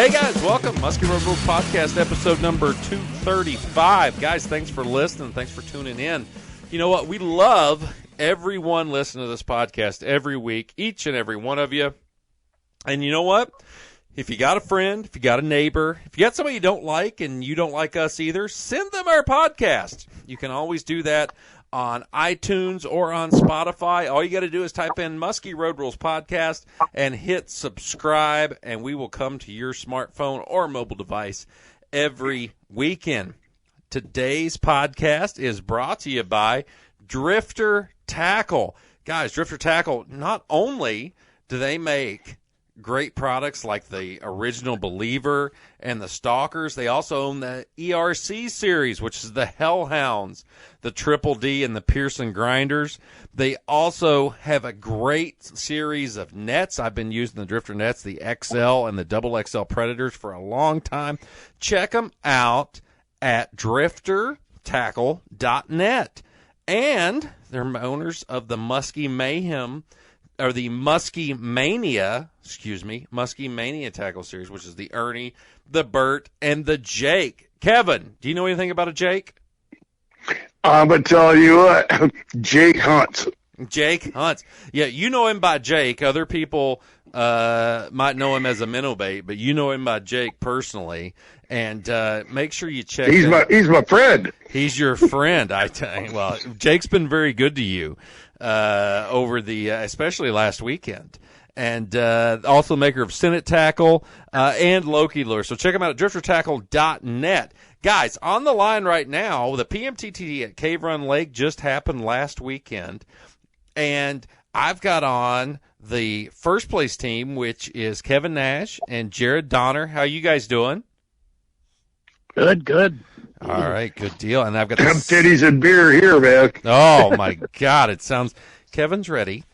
Hey guys, welcome. Muskie Road Rules Podcast, episode number 235. Guys, thanks for listening. Thanks for tuning in. You know what? We love everyone listening to this podcast every week, each and every one of you. And you know what? If you got a friend, if you got a neighbor, if you got somebody you don't like and you don't like us either, send them our podcast. You can always do that on iTunes or on Spotify. All you got to do is type in Muskie Road Rules Podcast and hit subscribe, and we will come to your smartphone or mobile device every weekend. Today's podcast is brought to you by Drifter Tackle. Guys, Drifter Tackle, not only do they make great products like the Original Believer and the Stalkers, they also own the ERC series, which is the Hellhounds, the Triple D, and the Pearson Grinders. They also have a great series of nets. I've been using the Drifter nets, the XL and the Double XL Predators for a long time. Check them out at driftertackle.net. And they're owners of the Muskie Mayhem, or the Muskie Mania tackle series, which is the Ernie, the Bert, and the Jake. Kevin, do you know anything about a Jake? I'm going to tell you what, Jake hunts. Jake hunts. Yeah, you know him by Jake. Other people might know him as a minnow bait, but you know him by Jake personally. And make sure you check. He's my friend. He's your friend. Well, Jake's been very good to you over the especially last weekend. And also maker of Senate Tackle and Loki Lure. So check them out at driftertackle.net. Guys, on the line right now, the PMTT at Cave Run Lake just happened last weekend. And I've got on the first place team, which is Kevin Nash and Jared Donner. How you guys doing? Good. All right, good deal. And I've got titties and beer here, man. Oh, my God. It sounds – Kevin's ready.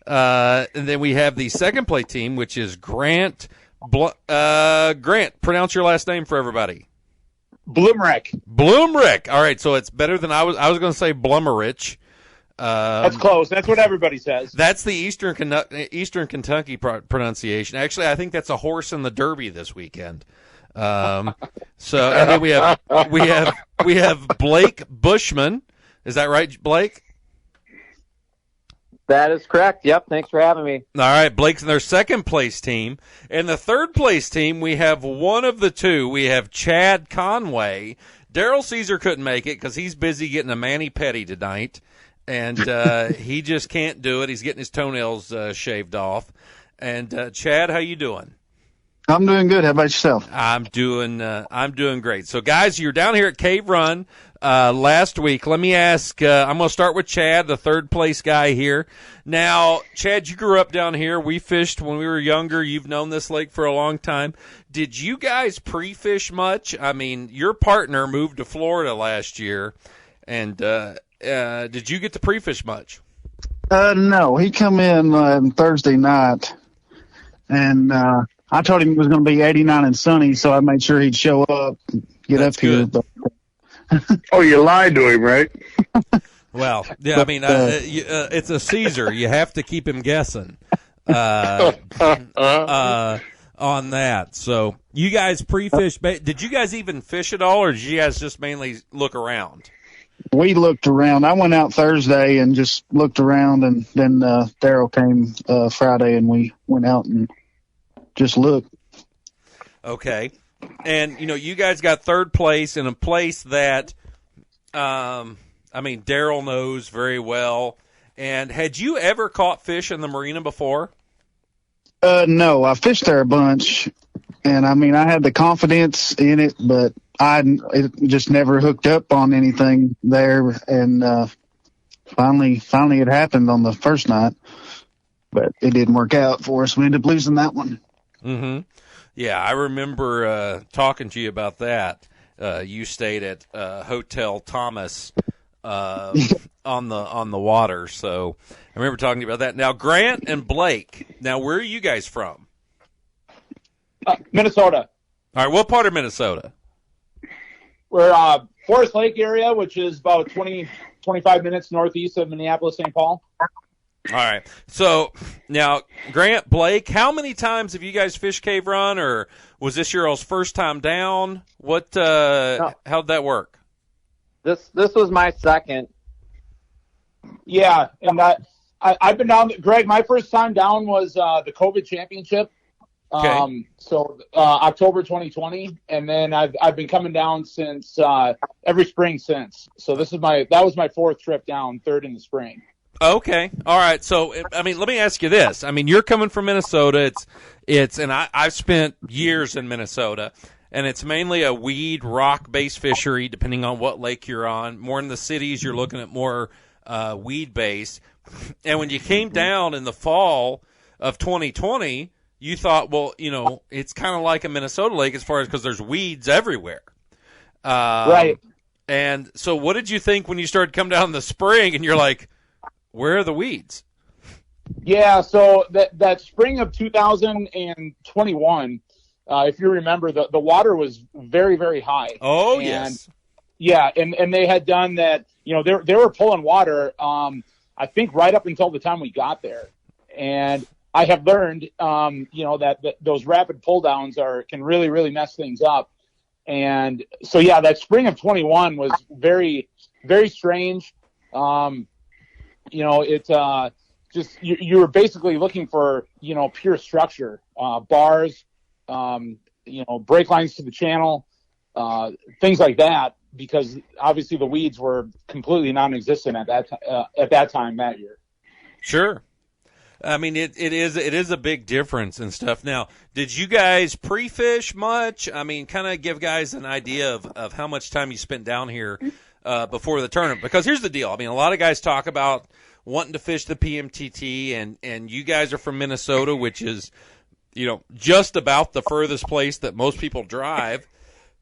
And then we have the second place team, which is Grant. Grant, pronounce your last name for everybody. Bloomrick. All right, so it's better than I was going to say Blummerich. That's close. That's what everybody says. That's the Eastern Kentucky pronunciation. Actually, I think that's a horse in the Derby this weekend. So and then we have Blake Bushman. Is that right, Blake? That is correct. Yep. Thanks for having me. All right, Blake's in their second place team. And the third place team, we have one of the two. We have Chad Conway. Daryl Caesar couldn't make it because he's busy getting a mani-pedi tonight. And he just can't do it. He's getting his toenails shaved off. And Chad, how you doing? I'm doing good. How about yourself? I'm doing great. So, guys, you're down here at Cave Run last week. Let me ask. I'm going to start with Chad, the third place guy here. Now, Chad, you grew up down here. We fished when we were younger. You've known this lake for a long time. Did you guys pre-fish much? I mean, your partner moved to Florida last year, and did you get to pre-fish much? No. He come in Thursday night, and I told him it was going to be 89 and sunny, so I made sure he'd show up, That's up here. Good. Oh, you lied to him, right? Well, yeah, I mean, it's a Caesar. You have to keep him guessing on that. So you guys pre-fish. Did you guys even fish at all, or did you guys just mainly look around? We looked around. I went out Thursday and just looked around, and then Daryl came Friday, and we went out and just look. Okay. And, you guys got third place in a place that, Daryl knows very well. And had you ever caught fish in the marina before? No, I fished there a bunch. And, I had the confidence in it, but it just never hooked up on anything there. And finally it happened on the first night. But it didn't work out for us. We ended up losing that one. Mm-hmm. Yeah, I remember talking to you about that. You stayed at Hotel Thomas on the water, so I remember talking to you about that. Now, Grant and Blake. Now, where are you guys from? Minnesota. All right, what part of Minnesota? We're Forest Lake area, which is about 25 minutes northeast of Minneapolis, St. Paul. All right. So now, Grant, Blake, how many times have you guys fished Cave Run, or was this your all's first time down? What? No. How'd that work? This was my second. Yeah, and I've been down. Greg, my first time down was the COVID championship. Okay. So October 2020, and then I've been coming down since every spring since. So that was my fourth trip down, third in the spring. Okay. All right. So, I mean, let me ask you this. I mean, you're coming from Minnesota. And I've spent years in Minnesota, and it's mainly a weed, rock-based fishery, depending on what lake you're on. More in the cities, you're looking at more weed-based. And when you came down in the fall of 2020, you thought, well, it's kind of like a Minnesota lake as far as because there's weeds everywhere. Right. And so what did you think when you started coming down in the spring and you're like, where are the weeds? Yeah, so that spring of 2021, if you remember, the water was very, very high. Oh, and, yes. Yeah, and they had done that, they were pulling water, I think right up until the time we got there. And I have learned, that those rapid pull downs can really, really mess things up. And so, yeah, that spring of 21 was very, very strange. It's just you were basically looking for, pure structure, bars, brake lines to the channel, things like that, because obviously the weeds were completely non-existent at that time that year. Sure. I mean, it is a big difference and stuff. Now, did you guys pre-fish much? I mean, kind of give guys an idea of how much time you spent down here before the tournament. Because here's the deal. I mean, a lot of guys talk about wanting to fish the PMTT, and you guys are from Minnesota, which is, just about the furthest place that most people drive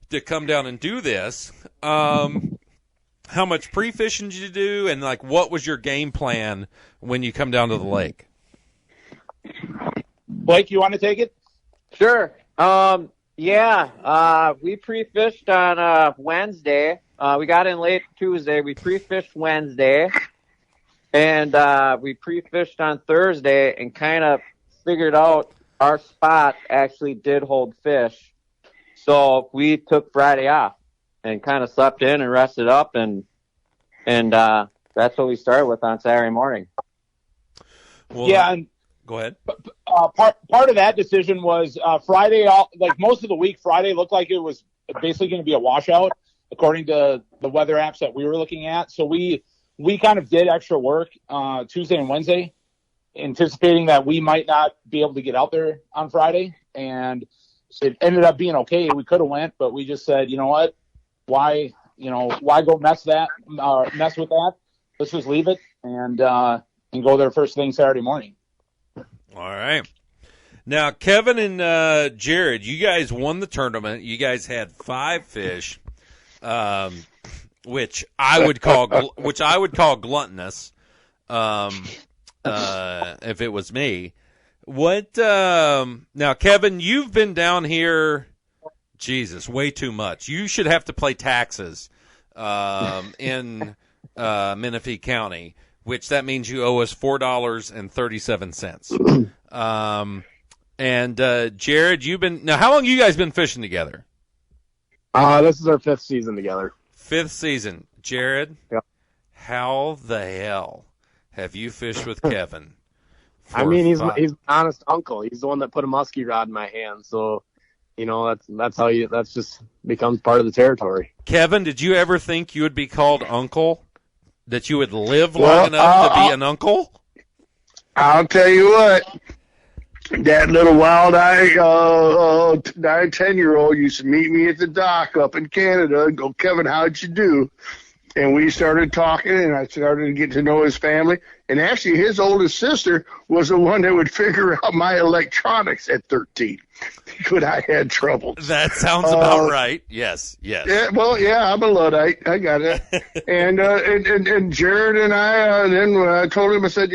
to come down and do this. How much pre-fishing did you do, and, what was your game plan when you come down to the lake? Blake, you want to take it? Sure. We pre-fished on Wednesday. We got in late Tuesday. We pre-fished Wednesday. And we pre-fished on Thursday and kind of figured out our spot actually did hold fish. So we took Friday off and kind of slept in and rested up. And that's what we started with on Saturday morning. Well, yeah. And go ahead. Part of that decision was Friday, most of the week, Friday looked like it was basically going to be a washout, according to the weather apps that we were looking at. So we kind of did extra work Tuesday and Wednesday, anticipating that we might not be able to get out there on Friday. And it ended up being okay. We could have went, but we just said, you know what, why go mess with that? Let's just leave it and go there first thing Saturday morning. All right. Now, Kevin and Jared, you guys won the tournament. You guys had 5 fish, which I would call gluttonous, if it was me. What? Now, Kevin, you've been down here, Jesus, way too much. You should have to pay taxes in Menifee County, which that means you owe us $4.37. And Jared, how long have you guys been fishing together? This is our 5th season together. 5th season. Jared, Yep. How the hell have you fished with Kevin? I mean, he's an honest uncle. He's the one that put a muskie rod in my hand. So, that's just becomes part of the territory. Kevin, did you ever think you would be called uncle? That you would live long enough to be an uncle? I'll tell you what. That little wild-eyed 10-year-old used to meet me at the dock up in Canada and go, Kevin, how'd you do? And we started talking, and I started to get to know his family. And actually, his oldest sister was the one that would figure out my electronics at 13 when I had trouble. That sounds about right. Yes. Yeah, well, yeah, I'm a Luddite. I got it. and Jared and I, then I told him, I said,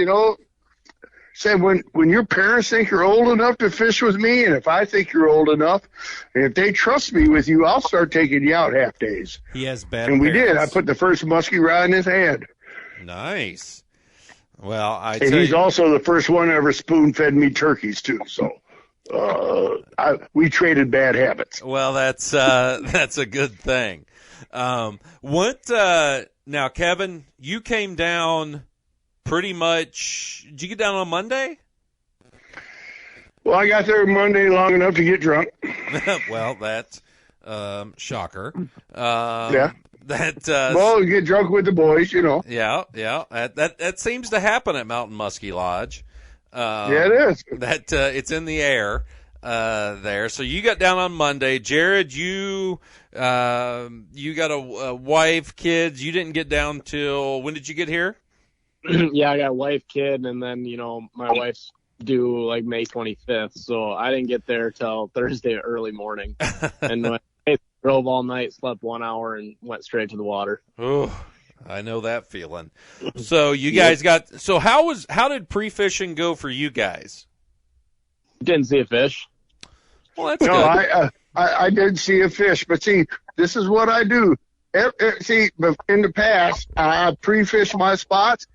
said when your parents think you're old enough to fish with me, and if I think you're old enough, and if they trust me with you, I'll start taking you out half days. He has bad And we parents. did. I put the first muskie rod in his hand. Nice. Well, and he's also the first one ever spoon-fed me turkeys too. So we traded bad habits. Well, that's a good thing. Now, Kevin, you came down pretty much. Did you get down on Monday? Well, I got there Monday long enough to get drunk. Well, that's shocker. Yeah. That well, you get drunk with the boys, you know. Yeah. That seems to happen at Mountain Muskie Lodge. Yeah, it is. That it's in the air there. So you got down on Monday, Jared. You got a wife, kids. You didn't get down till when did you get here? Yeah, I got a wife, kid, and then my wife's due like May 25th, so I didn't get there till Thursday early morning, and I drove all night, slept 1 hour, and went straight to the water. Oh, I know that feeling. So you guys got. So how did pre-fishing go for you guys? Didn't see a fish. Well, that's no, good. I did see a fish, but see, this is what I do. See, in the past, I pre-fished my spots,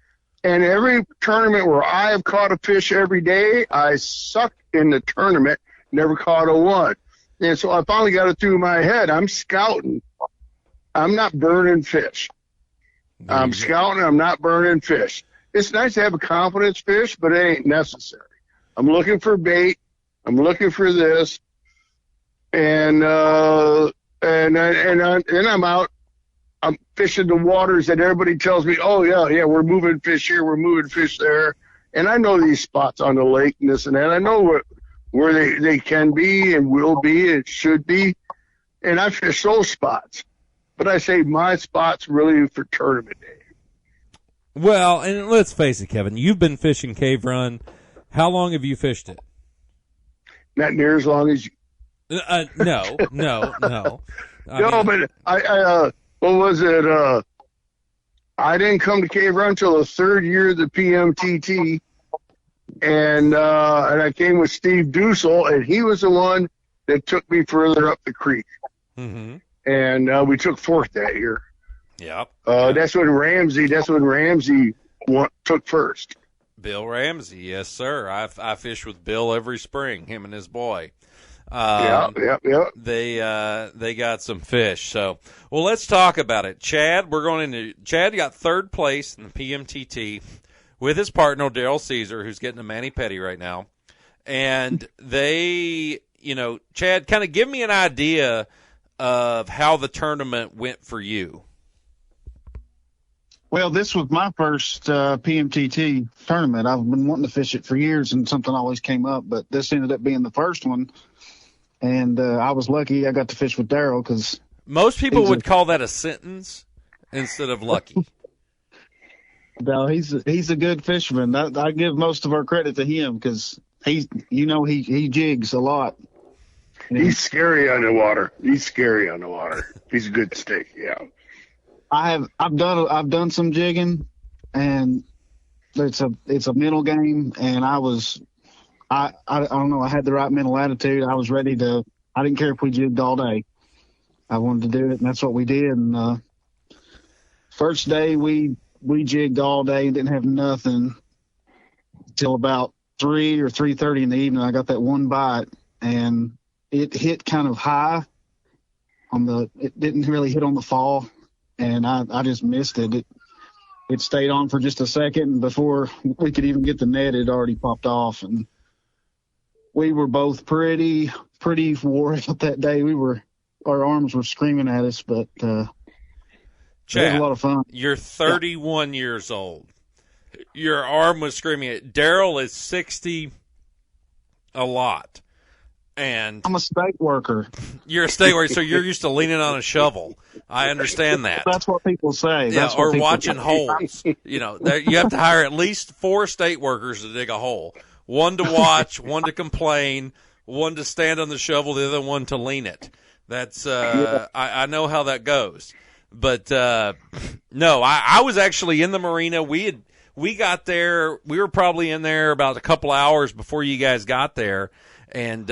and every tournament where I have caught a fish every day, I sucked in the tournament, never caught a one. And so I finally got it through my head. I'm scouting. I'm not burning fish. I'm scouting. I'm not burning fish. It's nice to have a confidence fish, but it ain't necessary. I'm looking for bait. I'm looking for this. And I'm out. I'm fishing the waters that everybody tells me, oh, yeah, we're moving fish here, we're moving fish there. And I know these spots on the lake and this and that. I know where they can be and will be and should be. And I fish those spots. But I say my spot's really for tournament day. Well, and let's face it, Kevin, you've been fishing Cave Run. How long have you fished it? Not near as long as you. No. But I what was it? I didn't come to Cave Run until the third year of the PMTT, and I came with Steve Dussel, and he was the one that took me further up the creek. Mm-hmm. And we took fourth that year. Yep. That's when Ramsey took first. Bill Ramsey, yes, sir. I fish with Bill every spring, him and his boy. Yeah. They got some fish. So, well, let's talk about it. Chad got third place in the PMTT with his partner, Daryl Caesar, who's getting a mani-pedi right now. And Chad, kind of give me an idea of how the tournament went for you. Well, this was my first PMTT tournament. I've been wanting to fish it for years, and something always came up, but this ended up being the first one. And I was lucky I got to fish with Daryl because most people would call that a sentence instead of lucky. No, he's a good fisherman. I give most of our credit to him because he jigs a lot. He's scary on the water. He's a good stick. Yeah. I've done some jigging, and it's a mental game. And I don't know. I had the right mental attitude. I was ready to. I didn't care if we jigged all day. I wanted to do it, and that's what we did. And first day we jigged all day and didn't have nothing till about 3 or 3:30 in the evening. I got that one bite, and it hit kind of high it didn't really hit on the fall, and I just missed it. It stayed on for just a second, and before we could even get the net, it already popped off. And we were both pretty wore out that day. Our arms were screaming at us, but Chad, it was a lot of fun. You're 31 years old. Your arm was screaming at Daryl is 60 a lot. And I'm a state worker. You're a state worker, so you're used to leaning on a shovel. I understand that. That's what people say. Yeah, or watching holes. You have to hire at least 4 state workers to dig a hole. One to watch, one to complain, one to stand on the shovel, the other one to lean it. That's I know how that goes. But no, I was actually in the marina. We got there. We were probably in there about a couple hours before you guys got there, and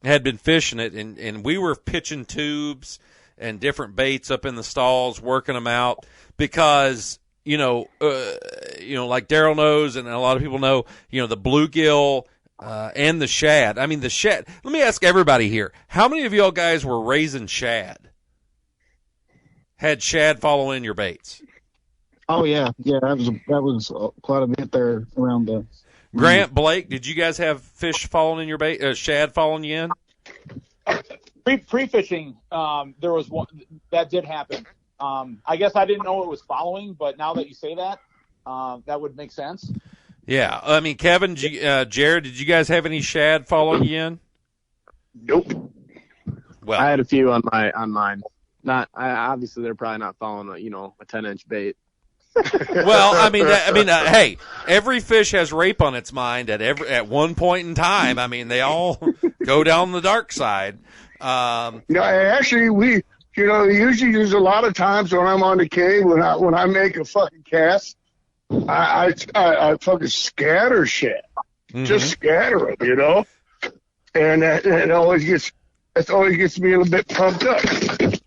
had been fishing it, and we were pitching tubes and different baits up in the stalls, working them out because like Daryl knows, and a lot of people know, the bluegill and the shad. I mean, the shad. Let me ask everybody here: how many of y'all guys were raising shad? Had shad follow in your baits? Oh yeah, that was quite a bit there around the. Grant, Blake, did you guys have fish falling in your bait? Shad falling you in? Pre-fishing, there was one that did happen. I guess I didn't know it was following, but now that you say that, that would make sense. Yeah, I mean, Kevin, Jared, did you guys have any shad following you in? Nope. Well, I had a few on mine. Obviously they're probably not following a 10-inch bait. Well, hey, every fish has rape on its mind at one point in time. I mean, they all go down the dark side. Actually, we, usually there's a lot of times when I'm on the cave when I make a fucking cast, I fucking scatter shit, just scatter them, and it always gets me a little bit pumped up.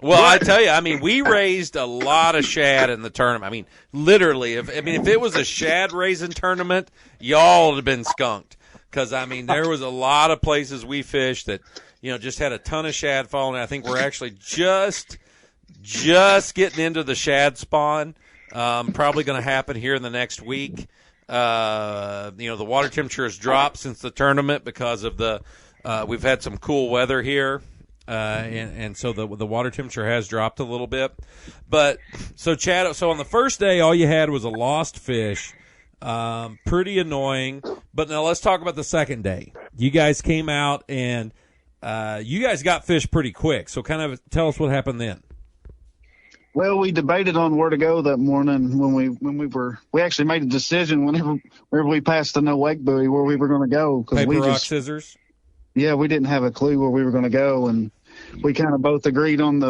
Well, I tell you, I mean, we raised a lot of shad in the tournament. I mean, literally, if it was a shad raising tournament, y'all would have been skunked. Because, I mean, there was a lot of places we fished that, just had a ton of shad falling. I think we're actually just getting into the shad spawn. Probably going to happen here in the next week. The water temperature has dropped since the tournament because of we've had some cool weather here. And so the water temperature has dropped a little bit. But so Chad, so on the first day, all you had was a lost fish. Pretty annoying. But now let's talk about the second day. You guys came out and you guys got fish pretty quick. So kind of tell us what happened then. Well, we debated on where to go that morning when we actually made a decision whenever we passed the no wake buoy where we were going to go. Paper, rock, scissors. Yeah, we didn't have a clue where we were going to go, and we kind of both agreed on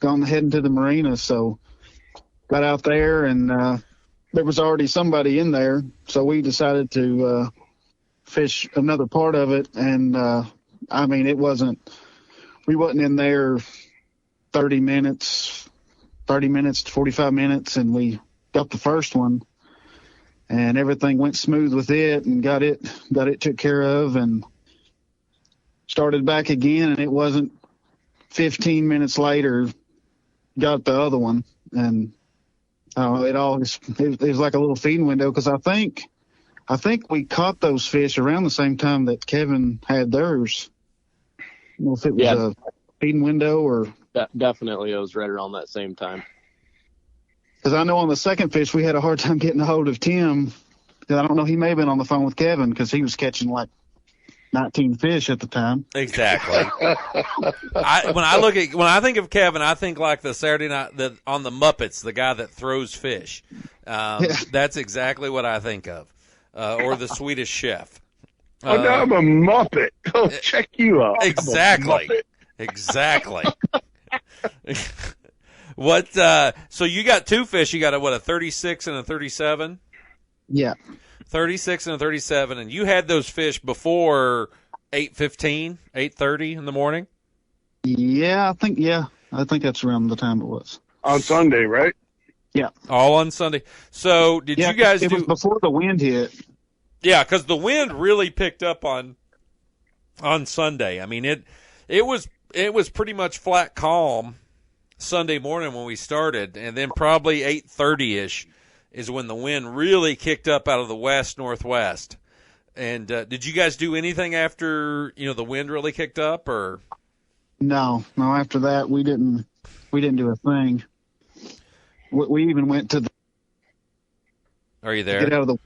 heading to the marina. So got out there, and there was already somebody in there, so we decided to fish another part of it. And we wasn't in there 30 minutes to 45 minutes, and we got the first one, and everything went smooth with it, and got it took care of, and started back again, and it wasn't 15 minutes later, got the other one. And it was like a little feeding window, because I think we caught those fish around the same time that Kevin had theirs. I don't know if it was a feeding window or... Definitely, it was right around that same time. Because I know on the second fish, we had a hard time getting a hold of Tim, because I don't know, he may have been on the phone with Kevin, because he was catching like 19 fish at the time. Exactly. When I think of Kevin, I think like the Saturday night on the Muppets, the guy that throws fish. That's exactly what I think of, or the Swedish Chef. I'm a Muppet. Oh, check you out. Exactly. What? So you got two fish. You got a 36 and a 37. Yeah. 36 and a 37, and you had those fish before 8:15, 8:30 in the morning? Yeah, I think that's around the time it was. On Sunday, right? Yeah. All on Sunday. So did you guys it was before the wind hit. Yeah, because the wind really picked up on Sunday. I mean, it was pretty much flat calm Sunday morning when we started, and then probably 8:30-ish is when the wind really kicked up out of the west-northwest. And did you guys do anything after, the wind really kicked up, or? No, after that we didn't do a thing. We even went to the... Are you there? Get out of the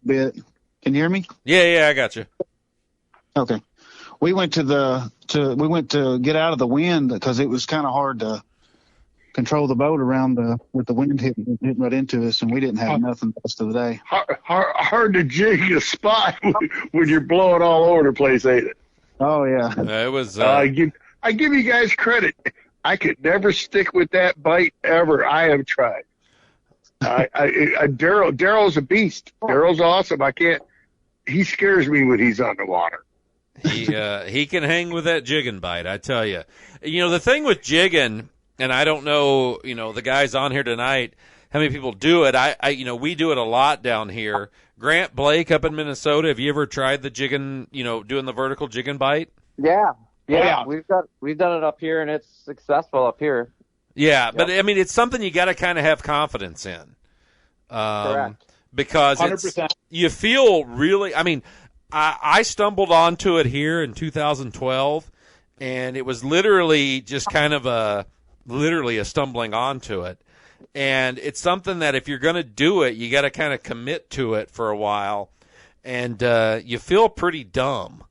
bit. Can you hear me? Yeah, I got you. Okay. We went to get out of the wind because it was kind of hard to control the boat with the wind hitting right into us, and we didn't have nothing the rest of the day. Hard to jig a spot when you're blowing all over the place, ain't it? Oh yeah. It was. I give you guys credit. I could never stick with that bite ever. I have tried. Daryl's a beast. Daryl's awesome. I can't. He scares me when he's on the water. He can hang with that jigging bite, I tell you. The thing with jigging, and I don't know, the guys on here tonight, how many people do it. We do it a lot down here. Grant, Blake up in Minnesota, have you ever tried the jigging, doing the vertical jig and bite? Yeah. Yeah. We've done it up here, and it's successful up here. Yeah, Yep. but I mean, it's something you got to kind of have confidence in. Correct. Because 100%. you feel really, I mean, I stumbled onto it here in 2012, and it was literally just kind of a stumbling onto it. And it's something that if you're going to do it, you got to kind of commit to it for a while. And you feel pretty dumb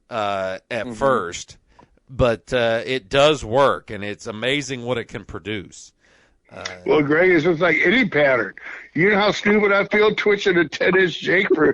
at first, but it does work, and it's amazing what it can produce. Well, Greg, it's just like any pattern. You know how stupid I feel twitching a 10-inch jig for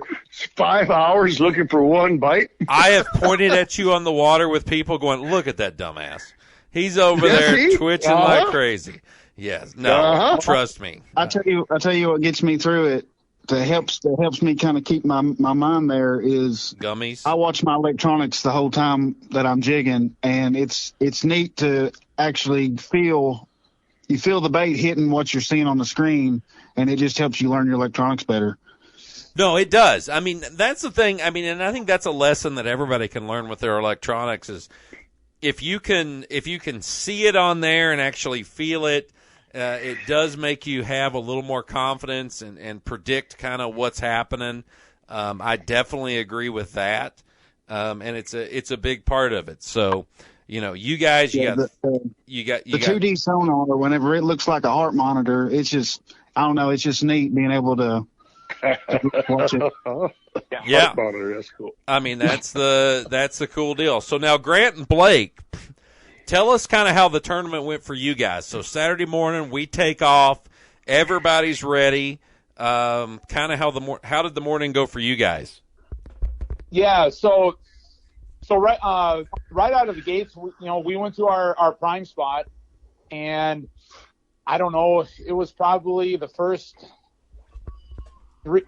5 hours looking for one bite? I have pointed at you on the water with people going, look at that dumbass. He's over there see? twitching like crazy. Yes. No, trust me. I tell you what gets me through it. That helps me kind of keep my mind there is Gummies. I watch my electronics the whole time that I'm jigging, and it's neat to actually feel the bait hitting what you're seeing on the screen, and it just helps you learn your electronics better. No, it does. I mean, that's the thing. I mean, and I think that's a lesson that everybody can learn with their electronics is if you can see it on there and actually feel it, it does make you have a little more confidence and predict kind of what's happening. I definitely agree with that, and it's a big part of it. So, you guys, you got the 2D sonar. Whenever it looks like a heart monitor, it's just it's just neat being able to watch it. Yeah. Heart monitor, that's cool. I mean, that's the cool deal. So now Grant and Blake, tell us kind of how the tournament went for you guys. So Saturday morning we take off, everybody's ready. Kind of how did the morning go for you guys? Yeah, so right out of the gates, we went to our prime spot, and I don't know, it was probably the first 3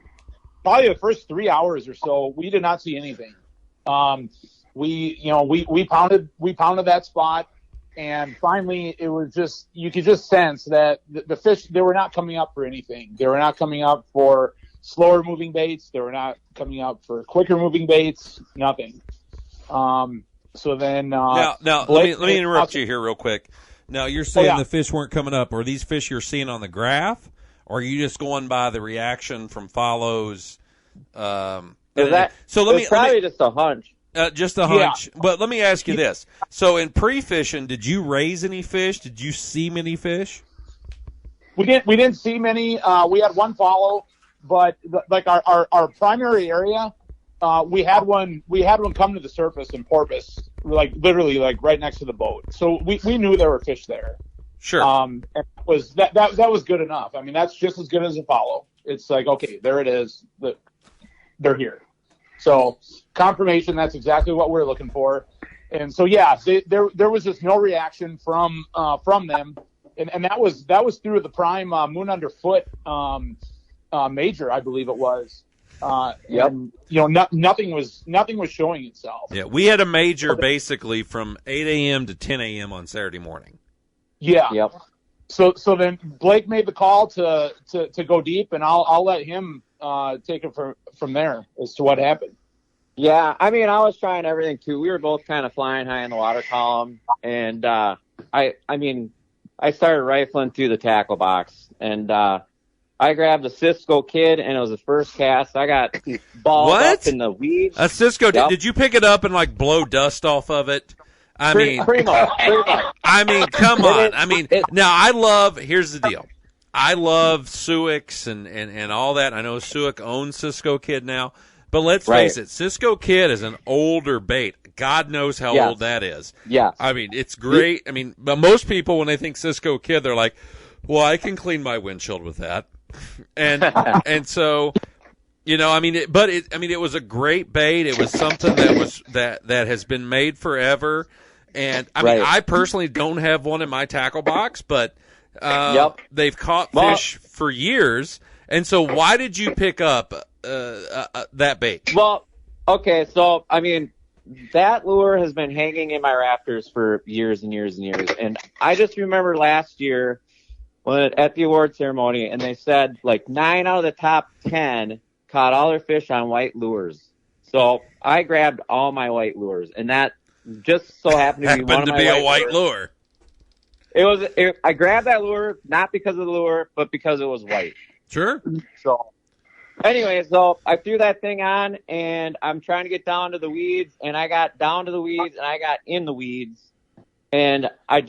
hours or so we did not see anything. We pounded that spot, and finally it was just, you could just sense that the fish, they were not coming up for anything. They were not coming up for slower moving baits. They were not coming up for quicker moving baits. Nothing. So then, now let me interrupt you here real quick. Now you're saying the fish weren't coming up. Are these fish you're seeing on the graph, or are you just going by the reaction from follows? Probably just a hunch. Just a hunch. Yeah. But let me ask you this. So in pre-fishing, did you raise any fish? Did you see many fish? We didn't see many. We had one follow, but like our primary area, we had one come to the surface in porpoise, like literally like right next to the boat. So we knew there were fish there. Sure. And that was good enough. I mean, that's just as good as a follow. It's like, okay, there it is. They're here. So confirmation, that's exactly what we're looking for. And so, yeah, there was just no reaction from them. And that was through the prime Moon Underfoot major, I believe it was. Yep. And, nothing was showing itself. Yeah, we had a major basically from 8 a.m. to 10 a.m. on Saturday morning. Yeah. Yep. So then Blake made the call to go deep, and I'll let him take it from there as to what happened. Yeah, I mean, I was trying everything too. We were both kind of flying high in the water column, and I started rifling through the tackle box, and I grabbed a Cisco Kid, and it was the first cast. I got balled up in the weeds. A Cisco, yep. Did you pick it up and like blow dust off of it? Pretty much. I mean, come on. I mean, now here's the deal. I love Suics and all that. I know Suic owns Cisco Kid now, but let's face it, Cisco Kid is an older bait. God knows how old that is. Yeah. I mean, it's great. I mean, but most people, when they think Cisco Kid, they're like, well, I can clean my windshield with that. And so, it was a great bait. It was something that has been made forever. And I mean, I personally don't have one in my tackle box, but they've caught fish for years. And so, why did you pick up that bait? Well, okay, so I mean, that lure has been hanging in my rafters for years and years and years. And I just remember last year, Well, at the award ceremony, and they said like 9 out of the top 10 caught all their fish on white lures. So I grabbed all my white lures, and that just so happened to be one of my a white lure. I grabbed that lure not because of the lure, but because it was white. Sure. So anyway, so I threw that thing on, and I'm trying to get down to the weeds, and I got down to the weeds, and I got in the weeds, and I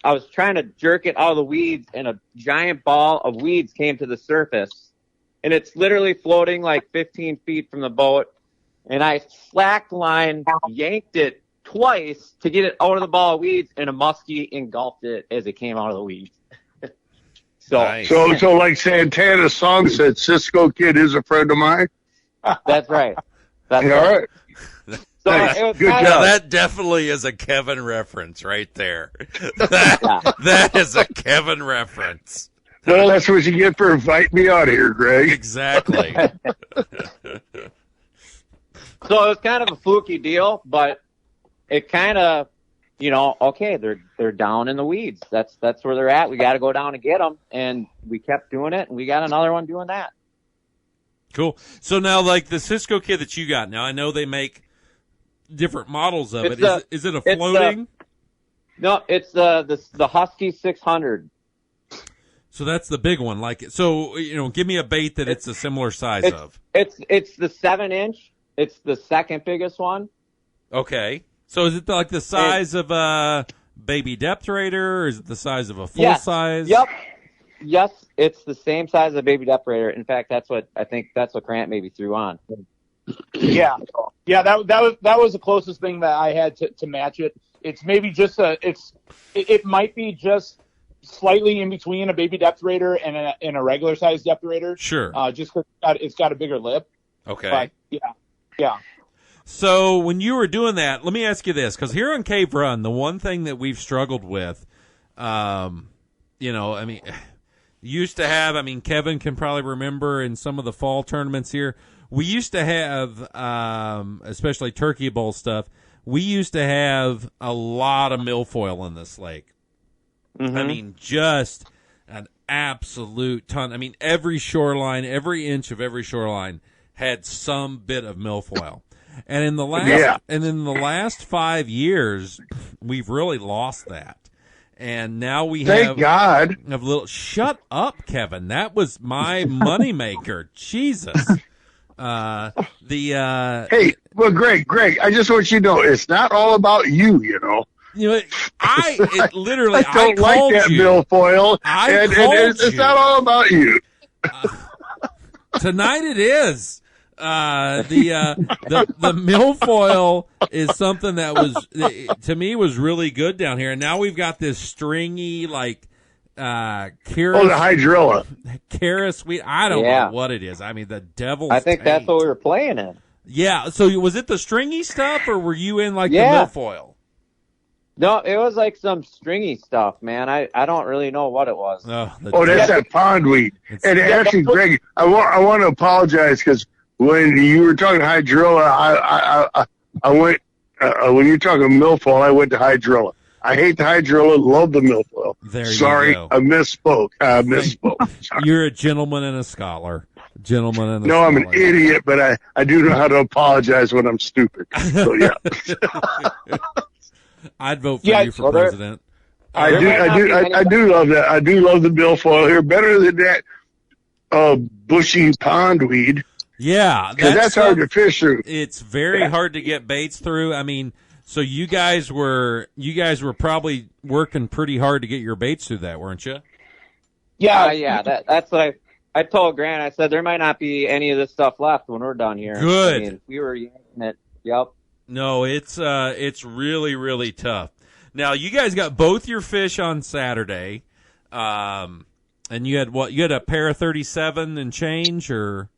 was trying to jerk it out of the weeds, and a giant ball of weeds came to the surface, and it's literally floating like 15 feet from the boat, and I slacked line, yanked it twice to get it out of the ball of weeds, and a muskie engulfed it as it came out of the weeds. Nice. So like Santana's song said, Cisco Kid is a friend of mine. That's right. That's All right. right. So Nice. it was Good kind job. of, That definitely is a Kevin reference right there. That is a Kevin reference. Well, that's what you get for inviting me out here, Greg. Exactly. So it was kind of a fluky deal, but it kind of, okay, they're down in the weeds. That's where they're at. We got to go down and get them, and we kept doing it, and we got another one doing that. Cool. So now, like the Cisco Kid that you got, now I know they make different models of it. Is it a floating? No, it's the Husky 600. So that's the big one. Like, so give me a bait that it's a similar size of. It's the 7-inch. It's the second biggest one. Okay. So is it like the size of a baby depth raider, or is it the size of a full size? Yep. Yes, it's the same size as a baby depth raider. In fact, that's what Grant maybe threw on. Yeah. That was the closest thing that I had to match it. It's maybe just it might be just slightly in between a baby depth raider and a regular size depth raider. Sure. Just 'cause it's got a bigger lip. Okay. But yeah. So when you were doing that, let me ask you this, because here on Cave Run, the one thing that we've struggled with, used to have, Kevin can probably remember in some of the fall tournaments here, we used to have, especially turkey bowl stuff, we used to have a lot of milfoil in this lake. Mm-hmm. Just an absolute ton. Every shoreline, every inch of every shoreline had some bit of milfoil. And in the last 5 years, we've really lost that. And now we Thank God. have shut up, Kevin. That was my moneymaker. Jesus. Hey, well, Greg, I just want you to know, it's not all about you, I don't like that milfoil, and it's not all about you. Tonight it is. The milfoil is something that to me was really good down here, and now we've got this stringy the hydrilla. Sweet. I don't know what it is. The devil's I think that's what we were playing in. Yeah. So was it the stringy stuff, or were you in the milfoil? No, it was like some stringy stuff, man. I don't really know what it was. That's that pondweed. And actually, Greg, I want to apologize because when you were talking hydrilla, I went when you're talking milfoil, I went to hydrilla. I hate the hydrilla, love the milfoil. Sorry, I misspoke. Sorry. You're a gentleman and a scholar. No, I'm an idiot, but I do know how to apologize when I'm stupid. So yeah. I'd vote for you for president. I do love that. I do love the milfoil here better than that bushy pondweed. Yeah, because that's hard to fish through. It's very hard to get baits through. So you guys were probably working pretty hard to get your baits through that, weren't you? Yeah. That's what I told Grant. I said there might not be any of this stuff left when we're done here. Good. We were yanking it. Yep. No, it's really, really tough. Now you guys got both your fish on Saturday, and you had what? You had a pair of 37 and change, or?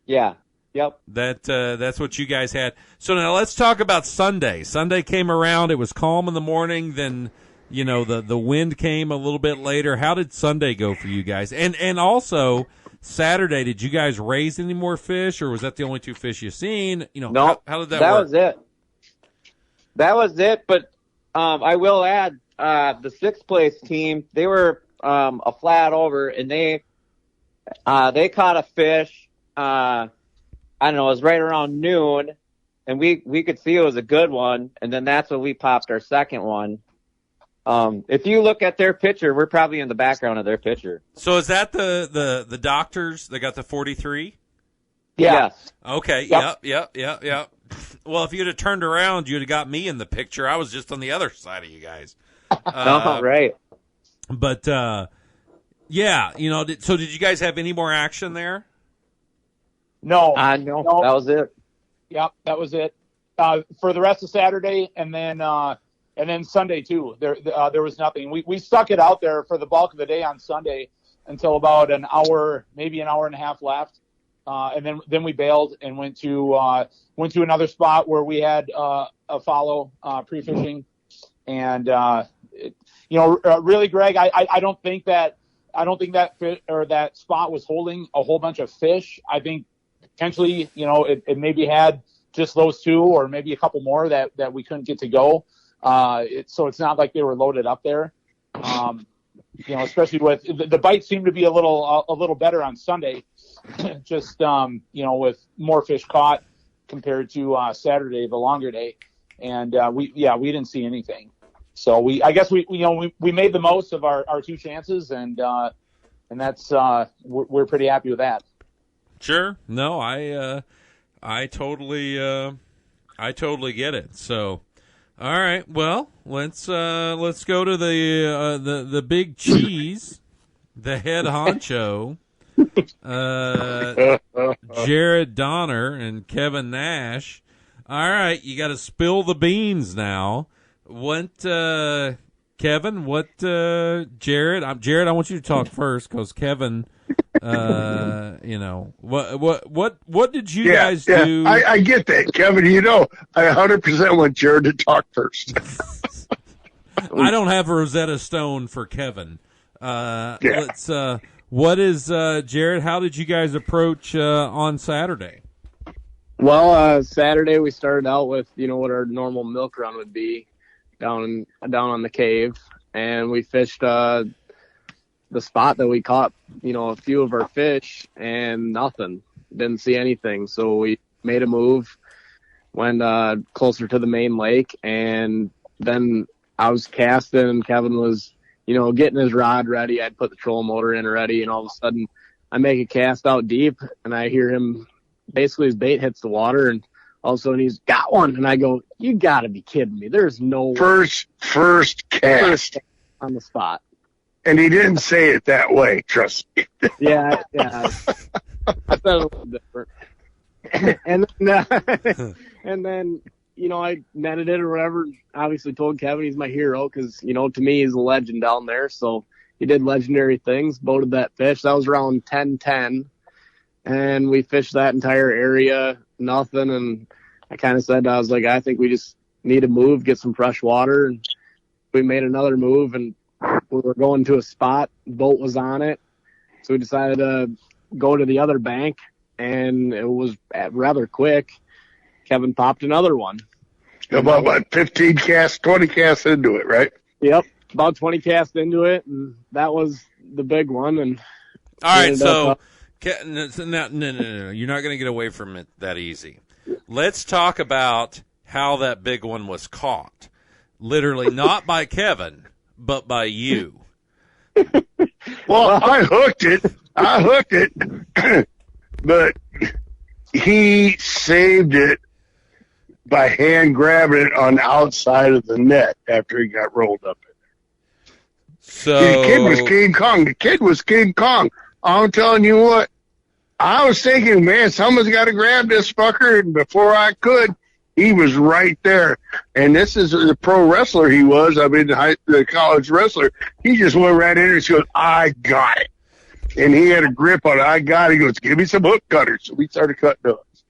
Yeah. Yep. That's what you guys had. So now let's talk about Sunday. Sunday came around. It was calm in the morning. Then, the wind came a little bit later. How did Sunday go for you guys? And also Saturday, did you guys raise any more fish, or was that the only two fish you seen? No. How did that work? That was it. But I will add, the sixth place team, they were a flat over, and they caught a fish. I don't know, it was right around noon, and we could see it was a good one, and then that's when we popped our second one. If you look at their picture, we're probably in the background of their picture. So is that the doctors that got the 43? Yeah. Yes. Okay. Yep. Well, if you'd have turned around, you'd have got me in the picture. I was just on the other side of you guys. Right. But yeah, so did you guys have any more action there? No. No, that was it. Yep, that was it. For the rest of Saturday, and then Sunday too. There was nothing. We stuck it out there for the bulk of the day on Sunday until about an hour, maybe an hour and a half left, and then we bailed and went to another spot where we had a follow pre-fishing, and really, Greg, I don't think that that spot was holding a whole bunch of fish. I think potentially, it maybe had just those two or maybe a couple more that we couldn't get to go. So it's not like they were loaded up there. Especially with the bites seemed to be a little better on Sunday, just, with more fish caught compared to Saturday, the longer day. And we didn't see anything. So I guess we made the most of our two chances, and that's we're pretty happy with that. Sure. No, I totally get it. So, all right. Well, let's go to the big cheese, the head honcho, Jared Donner and Kevin Nash. All right, you got to spill the beans now. What, Kevin? What, Jared? Jared, I want you to talk first because Kevin. What did you guys do? I get that, Kevin. I 100% want Jared to talk first. I don't have a Rosetta Stone for Kevin. Let's. What is Jared? How did you guys approach on Saturday? Well, Saturday we started out with what our normal milk run would be down on the cave, and we fished the spot that we caught, a few of our fish, and nothing. Didn't see anything. So we made a move, went closer to the main lake, and then I was casting, and Kevin was, getting his rod ready. I'd put the trolling motor in already, and all of a sudden I make a cast out deep, and I hear him, basically his bait hits the water, and all of a sudden he's got one, and I go, you gotta be kidding me. There's no first cast on the spot. And he didn't say it that way, trust me. Yeah. I thought it was a little different. And then, I netted it or whatever. Obviously told Kevin he's my hero because, to me, he's a legend down there. So he did legendary things, boated that fish. That was around 10:10. And we fished that entire area, nothing. And I kind of said, I was like, I think we just need to move, get some fresh water. And we made another move, and we were going to a spot, boat was on it, so we decided to go to the other bank, and it was rather quick. Kevin popped another one. About 15 casts, 20 casts into it, right? Yep, about 20 casts into it, and that was the big one. And all right, so no, you're not going to get away from it that easy. Let's talk about how that big one was caught. Literally, not by Kevin, but by you. Well, I hooked it, but he saved it by hand grabbing it on the outside of the net after he got rolled up in there. So the kid was King Kong. I'm telling you what, I was thinking, man, someone's got to grab this fucker, and before I could, he was right there. And this is the pro wrestler he was. The college wrestler. He just went right in there and goes, I got it. And he had a grip on it. I got it. He goes, give me some hook cutters. So we started cutting hooks.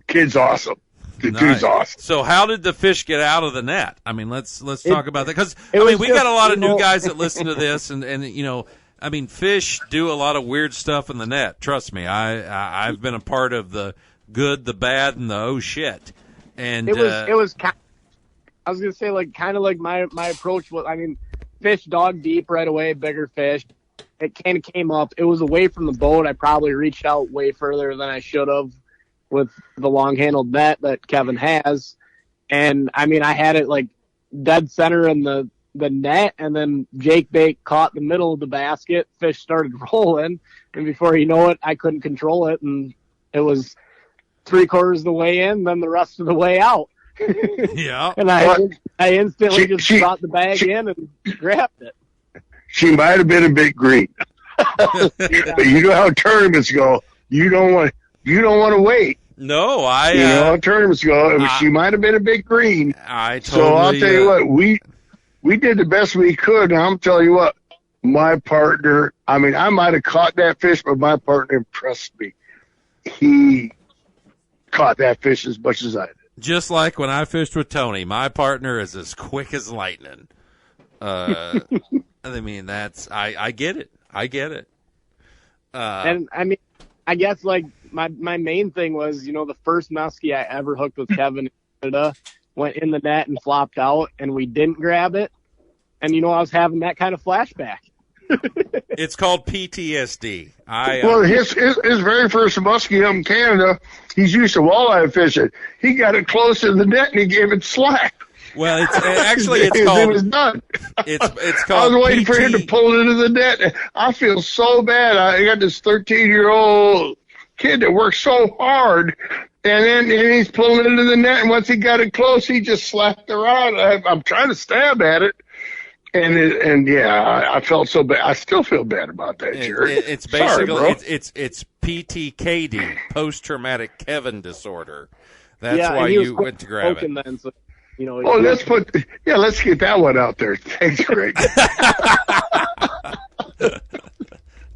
Kid's awesome. The dude's awesome. So how did the fish get out of the net? I mean, let's talk about that. Because, we got a lot of new guys that listen to this, and fish do a lot of weird stuff in the net. Trust me. I've been a part of the good, the bad, and the oh shit. And it was I was gonna say, kind of like my approach was. fish dog deep right away, bigger fish. It kind of came up. It was away from the boat. I probably reached out way further than I should have with the long-handled net that Kevin has. And, I mean, I had it, like, dead center in the net, and then Jake Bake caught the middle of the basket. Fish started rolling, and before you know it, I couldn't control it, and it was 3/4 of the way in, then the rest of the way out. Yeah. And I instantly just brought the bag in and grabbed it. She might have been a big green. But you know how tournaments go. You don't want to wait. No, you know how tournaments go. She might have been a big green. So I'll tell you what, we did the best we could. And I'm telling you what, my partner, I mean, I might have caught that fish, but my partner impressed me. He caught that fish as much as I did. Just like when I fished with Tony, my partner is as quick as lightning. I mean, I get it. I get it. And I mean, I guess like my main thing was, you know, the first muskie I ever hooked with Kevin in Canada went in the net and flopped out, and we didn't grab it. And, you know, I was having that kind of flashback. It's called PTSD. Well, his very first muskie up in Canada, he's used to walleye fishing. He got it close to the net and he gave it slack. Well, it's called. It was done. It's called. I was waiting for him to pull it into the net. I feel so bad. I got this 13-year-old kid that works so hard, and he's pulling it into the net. And once he got it close, he just slapped the rod. I'm trying to stab at it. And I felt so bad. I still feel bad about that, Jared. It's basically it's PTKD, post traumatic Kevin disorder. That's why you went to grab it. Then, so, you know. Oh, let's get that one out there. Thanks, Greg.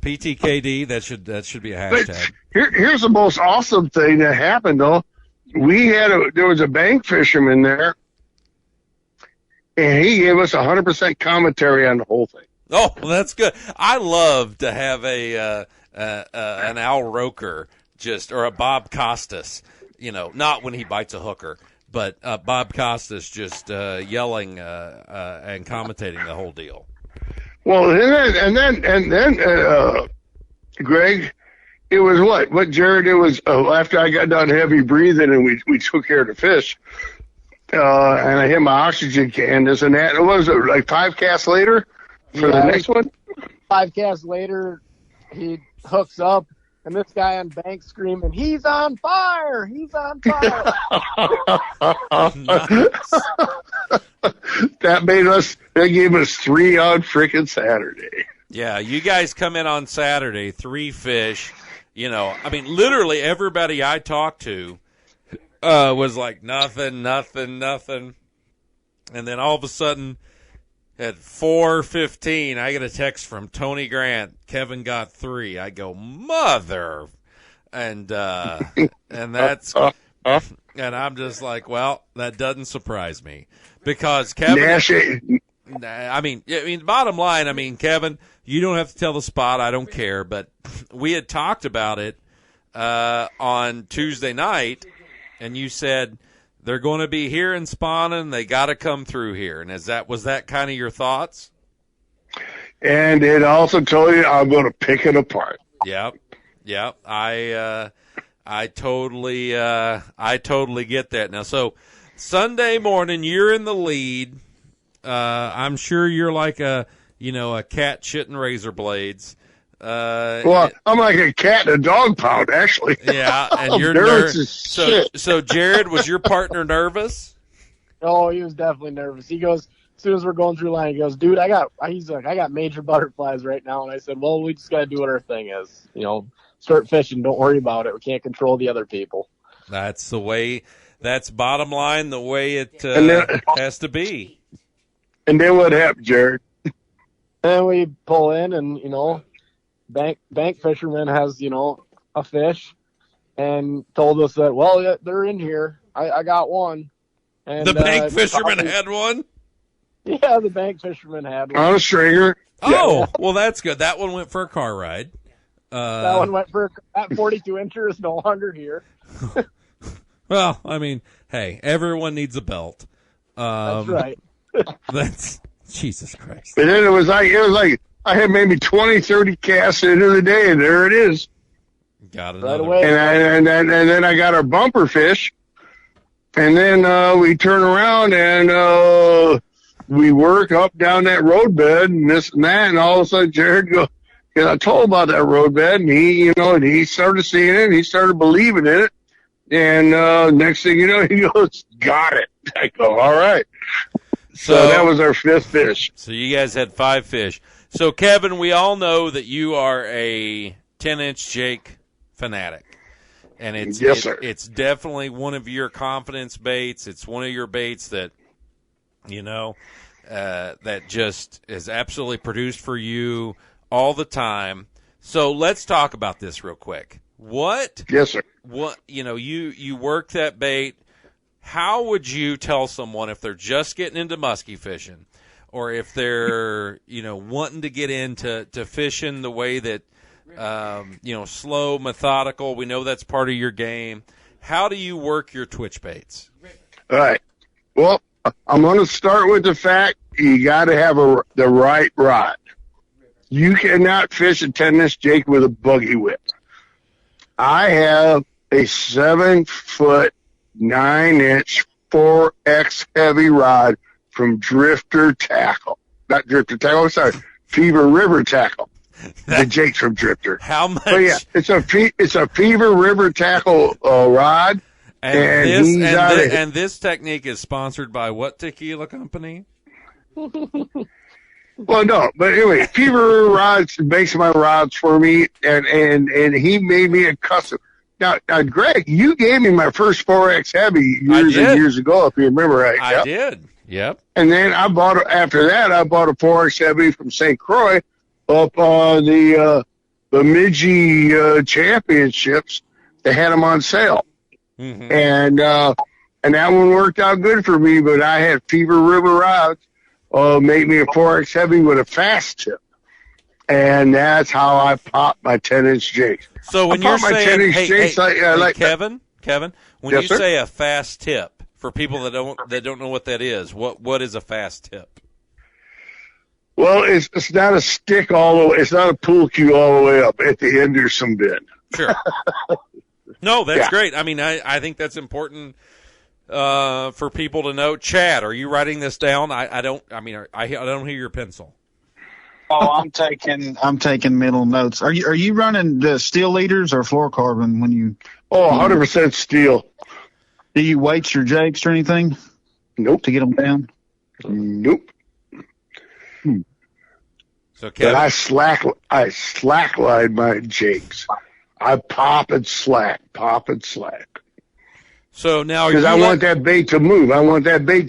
PTKD. That should be a hashtag. Here's the most awesome thing that happened though. There was a bank fisherman there. And he gave us 100% commentary on the whole thing. Oh, well, that's good. I love to have an Al Roker or a Bob Costas, you know, not when he bites a hooker, but Bob Costas just yelling and commentating the whole deal. Well, and then, Greg, it was what Jared? It was after I got done heavy breathing and we took care of the fish. And I hit my oxygen can, this and that. What was it, like 5 casts later for the next one? 5 casts later, he hooks up, and this guy on bank screaming, "He's on fire! He's on fire!" That gave us 3 on frickin' Saturday. Yeah, you guys come in on Saturday, 3 fish. You know, I mean, literally everybody I talked to was like nothing. And then all of a sudden at 4:15, I get a text from Tony Grant. Kevin got 3. I go, mother. And that's, and I'm just like, well, that doesn't surprise me because Kevin, I mean, bottom line, Kevin, you don't have to tell the spot. I don't care. But we had talked about it, on Tuesday night. And you said they're going to be here in spawning. They got to come through here. And was that kind of your thoughts? And it also told you I'm going to pick it apart. Yep. I totally get that. Now, so Sunday morning, you're in the lead. I'm sure you're like a cat shitting razor blades. Well, I'm like a cat in a dog pound, actually. Yeah, and you're nervous as shit. So, Jared, was your partner nervous? Oh, he was definitely nervous. He goes, as soon as we're going through line, he goes, "Dude, I got major butterflies right now." And I said, "Well, we just got to do what our thing is. You know, start fishing. Don't worry about it. We can't control the other people." That's the way. That's bottom line. The way it has to be. And then what happened, Jared? And we pull in, and bank fisherman has, a fish and told us that, well, yeah, they're in here. I got one. And the bank fisherman had one? Yeah, the bank fisherman had one. On a stringer. Oh, well, that's good. That one went for a car ride. That one went for at 42 inches, no longer here. Well, hey, everyone needs a belt. That's right. Jesus Christ. But then it was like I had maybe 20, 30 casts into the day, and there it is. Got it Right away. And then I got our bumper fish, and then we turn around and we work up down that roadbed and this and that, and all of a sudden Jared goes, because I told him about that roadbed, and he started seeing it, and he started believing in it, and next thing you know, he goes, got it. I go, all right. So that was our fifth fish. So you guys had 5 fish. So, Kevin, we all know that you are a 10-inch Jake fanatic. And Yes, sir. It's definitely one of your confidence baits. It's one of your baits that, that just is absolutely produced for you all the time. So let's talk about this real quick. Yes, sir. You work that bait. How would you tell someone if they're just getting into muskie fishing, or if they're wanting to get into fishing the way that slow, methodical? We know that's part of your game. How do you work your twitch baits? All right. Well, I'm going to start with the fact you got to have the right rod. You cannot fish a 10-inch Jake with a buggy whip. I have a 7-foot, 9-inch 4X heavy rod from Drifter Tackle. Not Drifter Tackle, sorry, Fever River Tackle. The Jake's from Drifter. How much? But yeah, it's a Fever River Tackle rod. And this technique is sponsored by what tequila company? Well, no, but anyway, Fever Rods makes my rods for me, and he made me a custom. Now, Greg, you gave me my first 4X heavy years and years ago, if you remember right. I did. Yep. And then after that, I bought a 4X heavy from St. Croix up on the Bemidji Championships. They had them on sale. Mm-hmm. And that one worked out good for me, but I had Fever River rods make me a 4X heavy with a fast tip. And that's how I pop my 10-inch Jakes. So when you're saying, Kevin, when you say a fast tip, for people that don't know what that is, what is a fast tip? Well, it's not a stick all the way. It's not a pool cue all the way up. At the end, there's some bend. Sure. No, that's great. I mean, I think that's important for people to know. Chad, are you writing this down? I don't hear your pencil. Oh, I'm taking mental notes. Are you running the steel leaders or fluorocarbon when you? Oh, 100% steel. Do you weight your jakes or anything? Nope. To get them down? Nope. So, Kevin, but I slackline my jakes. I pop and slack. So now, because I want that bait to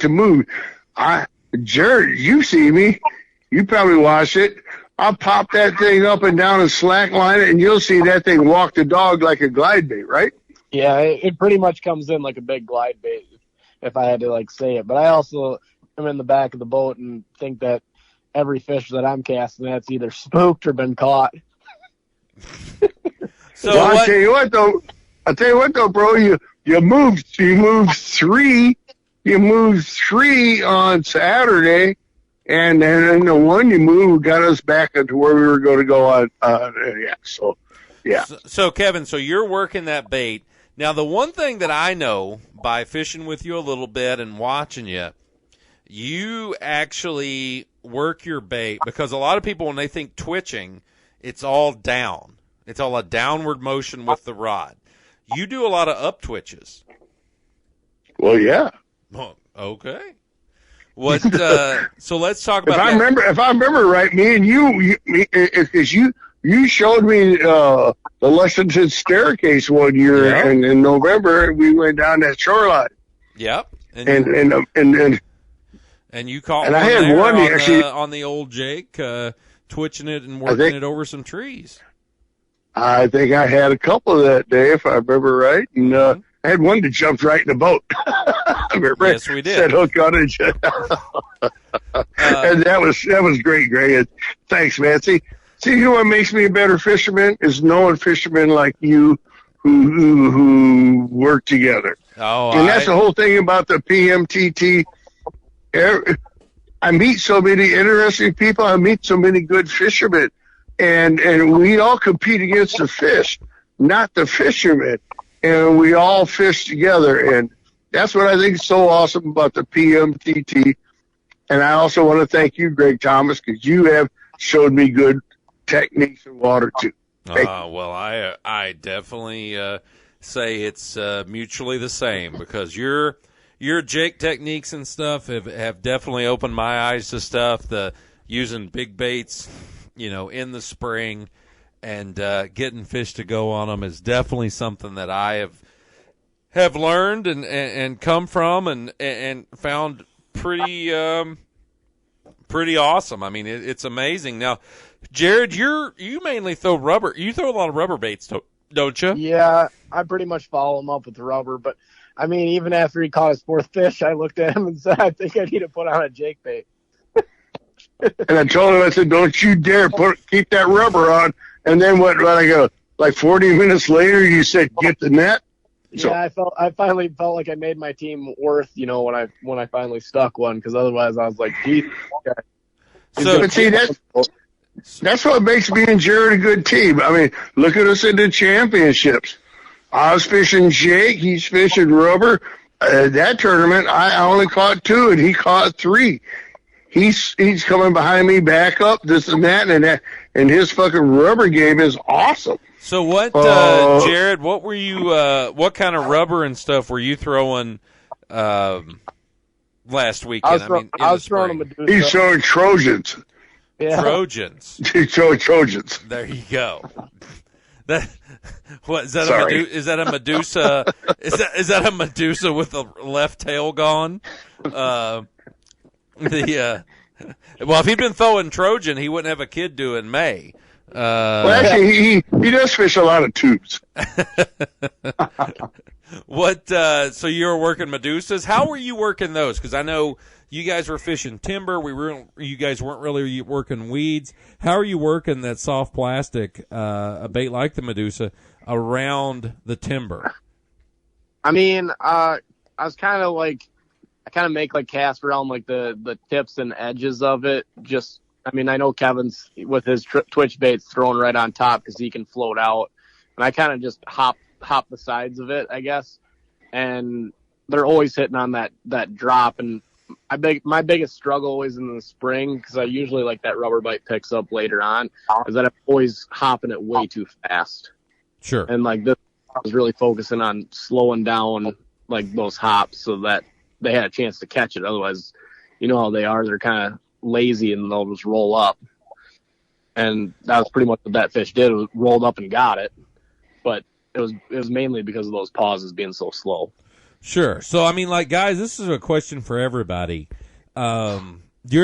move. Jared, you see me. You probably watch it. I'll pop that thing up and down and slackline it, and you'll see that thing walk the dog like a glide bait, right? Yeah, it pretty much comes in like a big glide bait, if I had to say it. But I also am in the back of the boat and think that every fish that I'm casting that's either spooked or been caught. I'll tell you what though, bro, you moved 3 on Saturday, and then the one you moved got us back into where we were going to go on. So Kevin, so you're working that bait. Now, the one thing that I know by fishing with you a little bit and watching you actually work your bait, because a lot of people, when they think twitching, it's all down. It's all a downward motion with the rod. You do a lot of up twitches. Well, yeah. Oh, okay. What? So let's talk about. If I remember right, me and you, because you showed me the Lexington staircase one year, and in November we went down that shoreline. Yep. And you caught and one I had there one actually on the old Jake, twitching it and working it over some trees. I think I had a couple that day, if I remember right, and I had one that jumped right in the boat. Yes, we did. Said hook on it, and that was great, Greg. Thanks, man. See, you know what makes me a better fisherman is knowing fishermen like you who work together. Oh, and that's the whole thing about the PMTT. I meet so many interesting people. I meet so many good fishermen, and we all compete against the fish, not the fishermen, and we all fish together. And that's what I think is so awesome about the PMTT. And I also want to thank you, Gregg Thomas, because you have showed me good techniques in water too. Well, I definitely say it's mutually the same, because your jig techniques and stuff have definitely opened my eyes to stuff. The using big baits, in the spring, and getting fish to go on them is definitely something that I have learned and come from and found pretty awesome. I mean, it's amazing. Now, Jared, you mainly throw rubber. You throw a lot of rubber baits, don't you? Yeah, I pretty much follow him up with rubber. But, I mean, even after he caught his fourth fish, I looked at him and said, I think I need to put on a jake bait. And I told him, I said, don't you dare keep that rubber on. And then what I go, like 40 minutes later, you said, get the net? Yeah, I finally felt like I made my team worth, when I finally stuck one, because otherwise I was like, geez. But see, that's what makes me and Jared a good team. I mean, look at us in the championships. I was fishing jake, he's fishing rubber. That tournament, I only caught 2, and he caught 3. He's coming behind me, back up, this and that, and his fucking rubber game is awesome. So what, Jared? What were you? What kind of rubber and stuff were you throwing last weekend? I was throwing a Medusa. He's throwing Trojans. Yeah. Trojans. He's throwing Trojans. There you go. What is that? Sorry. Is that a Medusa? Is that a Medusa with the left tail gone? Well, if he'd been throwing Trojan, he wouldn't have a kid due in May. Well, actually, he does fish a lot of tubes. What? So you were working Medusas. How were you working those? Because I know you guys were fishing timber. You guys weren't really working weeds. How are you working that soft plastic, a bait like the Medusa, around the timber? I mean, I was kind of like, I kind of make like casts around like the tips and edges of it. Just, I mean, I know Kevin's with his twitch baits thrown right on top because he can float out, and I kind of just hop the sides of it, I guess. And they're always hitting on that drop. And my biggest struggle is in the spring, because I usually like that rubber bite picks up later on, is that I'm always hopping it way too fast. Sure. And like this, I was really focusing on slowing down like those hops so that they had a chance to catch it. Otherwise, you know how they are. They're kind of lazy and they'll just roll up. And that was pretty much what that fish did. It was rolled up and got it. But it was mainly because of those pauses being so slow. Sure. So, I mean, like, guys, this is a question for everybody. During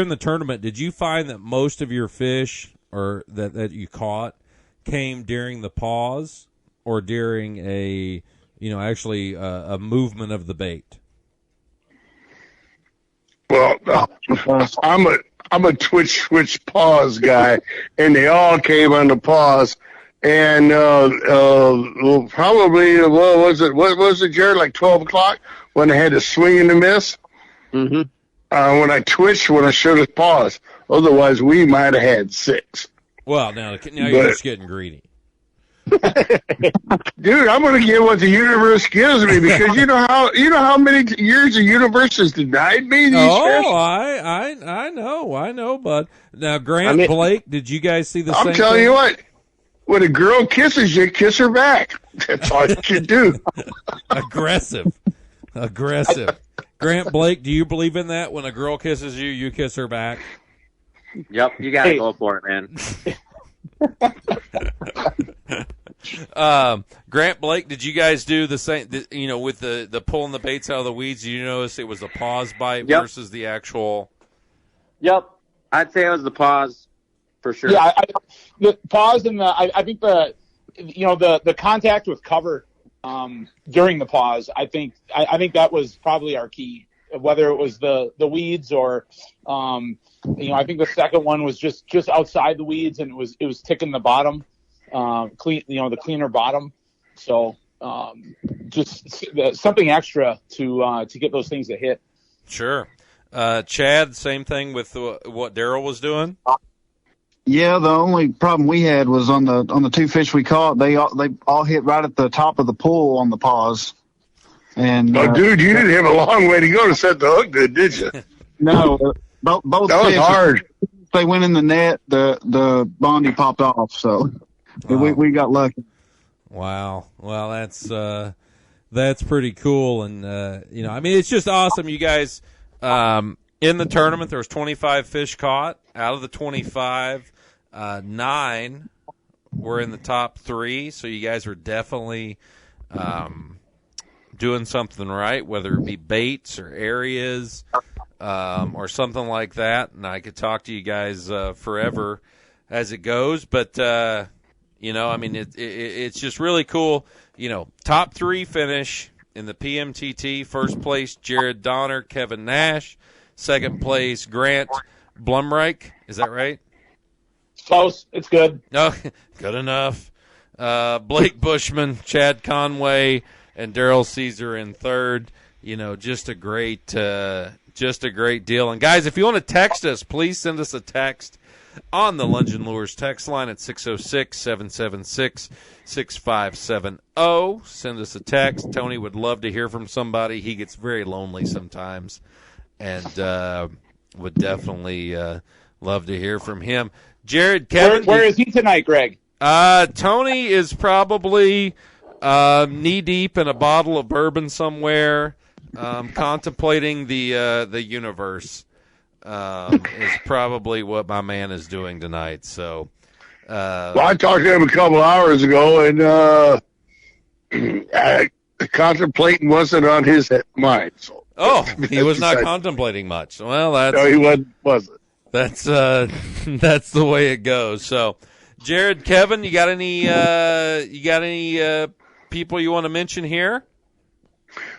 the tournament, did you find that most of your fish or that you caught came during the pause or during a movement of the bait? Well, I'm a twitch pause guy, and they all came on the pause. And probably what was it, Jared? Like 12 o'clock when I had to swing and a miss. Mm-hmm. When I twitched, when I should have paused. Otherwise, we might have had 6. Well, now you're just getting greedy. Dude, I'm going to get what the universe gives me, because you know how many years the universe has denied me these fish? I know, bud. Now, Grant, Blake, did you guys see the same thing? I'm telling you what, when a girl kisses you, kiss her back. That's all you can do. Aggressive. Grant, Blake, do you believe in that? When a girl kisses you, you kiss her back? Yep, you got to go for it, man. Grant, Blake, did you guys do the same, with the pulling the baits out of the weeds? Did you notice it was a pause bite versus the actual? Yep. I'd say it was the pause for sure. Yeah, the pause and I think the contact with cover during the pause, I think that was probably our key, whether it was the weeds or I think the second one was just outside the weeds, and it was ticking the bottom, the cleaner bottom. So just something extra to get those things to hit. Sure. Chad, same thing with what Daryl was doing? Yeah, the only problem we had was on the two fish we caught. They all hit right at the top of the pool on the pause. And dude, you didn't have a long way to go to set the hook, did you? No, both that was fish, hard. They went in the net. The Bondi popped off, so we got lucky. Wow. Well, that's pretty cool, and I mean, it's just awesome. You guys, in the tournament, there was 25 fish caught. Out of the 25, 9 were in the top 3. So you guys were definitely doing something right, whether it be baits or areas or something like that. And I could talk to you guys forever as it goes, but I mean, it's just really cool. Top 3 finish in the PMTT. First place, Jared Donner, Kevin Nash. Second place, Grant Blumreich. Is that right? Close. It's good. No, good enough. Blake Bushman, Chad Conway, and Daryl Caesar in third. Just a great deal. And guys, if you want to text us, please send us a text on the Lunge and Lures text line at 606-776-6570. Send us a text. Tony would love to hear from somebody. He gets very lonely sometimes, and would definitely love to hear from him. Jared, Kevin. Where is he tonight, Greg? Tony is probably knee-deep in a bottle of bourbon somewhere, contemplating the universe. Is probably what my man is doing tonight. So, well, I talked to him a couple hours ago, and contemplating wasn't on his mind. So. He was not contemplating much. Well, no, he wasn't. That's the way it goes. So, Jared, Kevin, you got any people you want to mention here?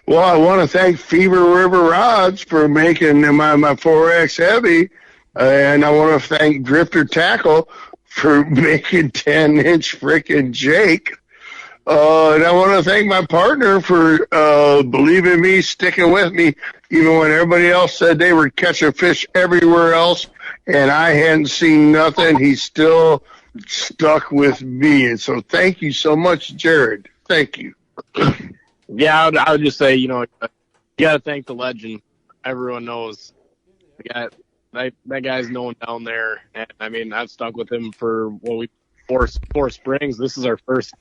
Well, I want to thank Fever River Rods for making my 4X heavy, and I want to thank Drifter Tackle for making 10-inch frickin' Jake. And I want to thank my partner for believing in me, sticking with me, even when everybody else said they were catching fish everywhere else, and I hadn't seen nothing. He still stuck with me. And so thank you so much, Jared. Thank you. Yeah, I would just say, you got to thank the legend. Everyone knows that guy's known down there. And, I mean, I've stuck with him for four springs. This is our first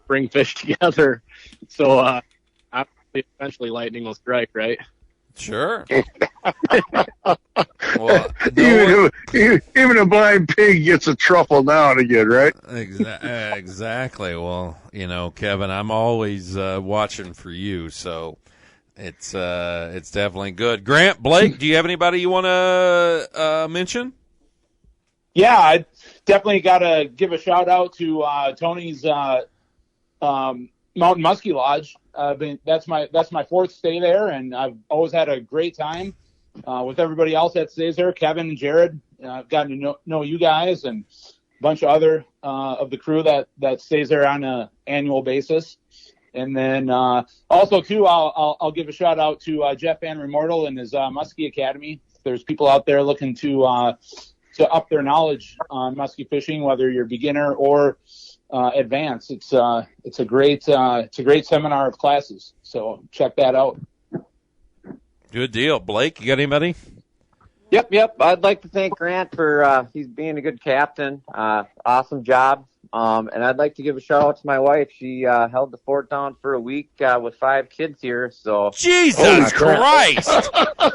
spring fish together. So eventually lightning will strike, right? Sure. Well, even a blind pig gets a truffle now and again, right? Exactly. Well, Kevin, I'm always watching for you, so it's definitely good. Grant, Blake, do you have anybody you want to mention? Yeah, I definitely got to give a shout out to Tony's Mountain Muskie Lodge. That's my fourth stay there, and I've always had a great time with everybody else that stays there. Kevin and Jared, I've gotten to know you guys and a bunch of other of the crew that stays there on an annual basis. And then also too, I'll give a shout out to Jeff Van Remortel and his Muskie Academy. If there's people out there looking to up their knowledge on muskie fishing, whether you're beginner or advanced, it's a great seminar of classes. So check that out. Good deal. Blake, you got anybody? Yep. I'd like to thank Grant for he's being a good captain. Awesome job. And I'd like to give a shout out to my wife. She held the fort down for a week with 5 kids here. So Jesus Christ!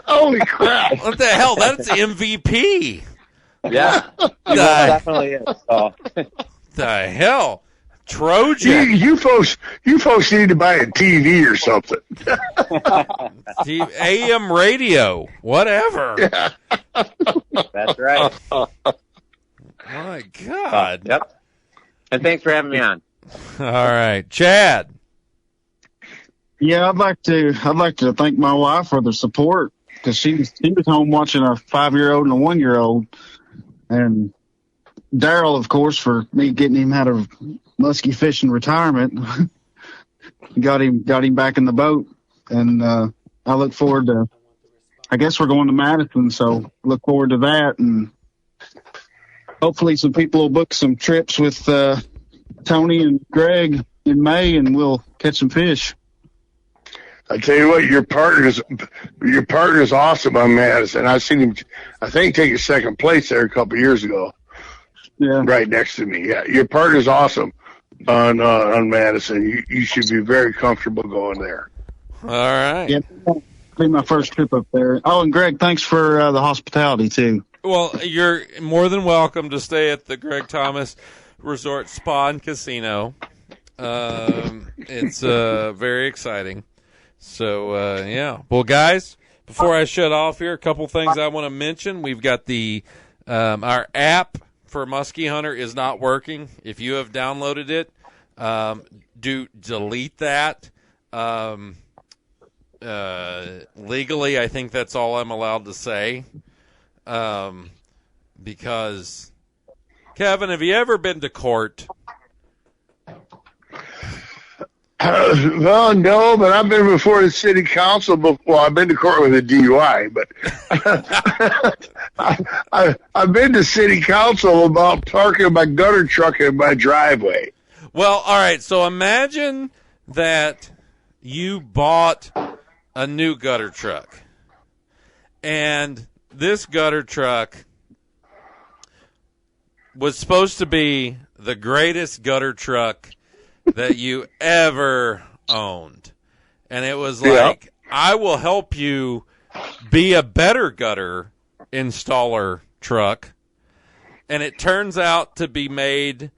Holy crap! What the hell? That's MVP. Yeah, definitely is. So. The hell, Trojan! You folks need to buy a TV or something. AM radio, whatever. Yeah. That's right. My God. Yep. And thanks for having me on. All right, Chad. Yeah, I'd like to thank my wife for the support, because she was home watching a 5-year-old and a 1-year-old, and Daryl, of course, for me getting him out of muskie fishing retirement, got him back in the boat, and I look forward to I guess we're going to Madison, so look forward to that. And hopefully some people will book some trips with Tony and Greg in May, and we'll catch some fish. I tell you what, your partner's awesome on Madison. I've seen him, I think, take a second place there a couple of years ago. Yeah, right next to me. Yeah, your partner's awesome on Madison. You should be very comfortable going there. All right. Yeah, it'll be my first trip up there. Oh, and Greg, thanks for the hospitality too. Well, you're more than welcome to stay at the Gregg Thomas Resort Spa and Casino. It's very exciting. So, yeah. Well, guys, before I shut off here, a couple things I want to mention. We've got our app for Muskie Hunter is not working. If you have downloaded it, delete that. Legally, I think that's all I'm allowed to say. Because, Kevin, have you ever been to court? Well, no, but I've been before the city council before. I've been to court with a DUI, but I've been to city council about parking my gutter truck in my driveway. Well, all right, so imagine that you bought a new gutter truck, and this gutter truck was supposed to be the greatest gutter truck that you ever owned. And it was like, I will help you be a better gutter installer truck. And it turns out to be made